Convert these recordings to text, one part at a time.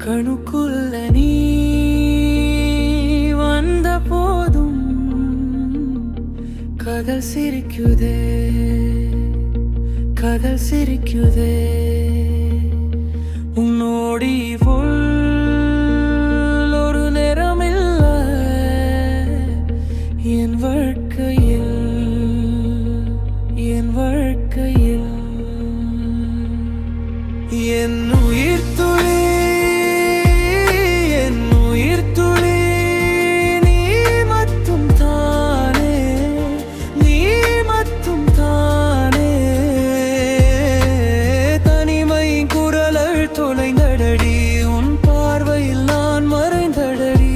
கணுக்குள்ள நீ வந்த போதும் கதல் சிரிக்குதே, கதல் சிரிக்குதே. உன்னோடி போல் ஒரு நேரமில்ல என் வாழ்க்கையில், என் வாழ்க்கையில். என் உயிர் துளி, என் உயிர் துளி நீ மட்டும் தானே, நீ மட்டும் தானே. தனிமை குரலள் தொலைந்தடடி, உன் பார்வையில் நான் மறைந்தடடி.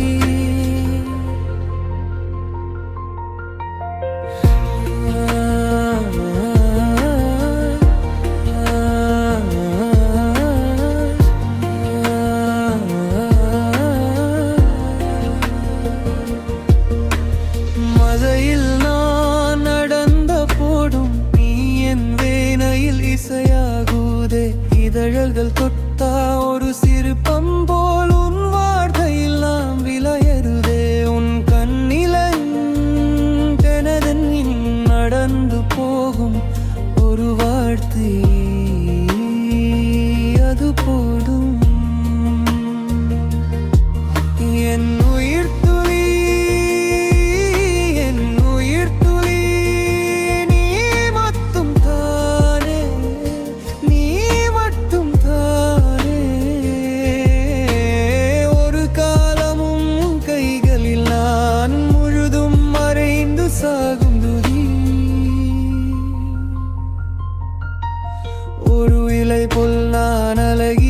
மழையில் நான் நடந்த போடும் நீ என் வேனையில் இசையாகுதே. இதழ்கள் தொட்டா ஒரு சிறு பம்போல் உன் வார்த்தையில் நாம் விளையருதே. உன் கண்ணிலன் தெனதன் நடந்து போகும் ஒரு வார்த்தை அது போதும். என் உயிர் துளி, என் உயிர் துளி நீ மட்டும் தானே, நீ மட்டும் தானே. ஒரு காலமும் கைகளில் நான் முழுதும் மறைந்து சாகும் துதி. ஒரு இலை போல் நான் அழகி